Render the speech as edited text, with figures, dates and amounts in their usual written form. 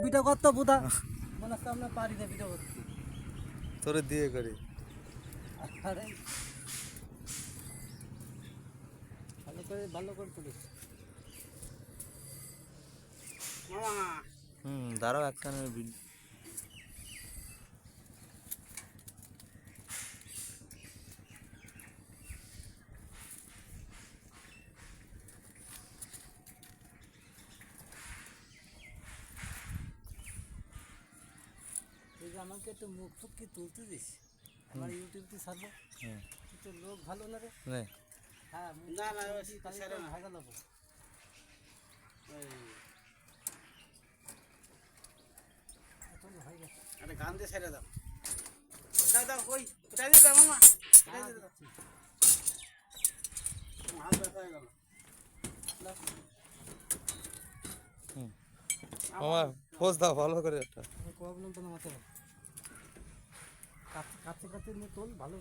video করতে বুদা মনে হচ্ছে আমরা পারি না ভিডিও করতে তোরে দিয়ে করি আরে ভালো করে তুলিস মামা দাঁড়াও একখানে আমাকে একটু মুখ টুক কি তুলতে দিস আমার ইউটিউবতে ছাড়বো তো লোক ভালো না রে হ্যাঁ না না ভাগা লাগবো আরে গান দিয়ে ছেড়ে দাও দাও দাও ওই কোথায় দিয়ে দাও মামা কোথায় দিয়ে দাও হাত ব্যথা হয়ে গেল মামা পোজ দাও ভালো করে একটা প্রবলেম তো না মাথায় কাছে কাছে নিয়ে তোল ভালো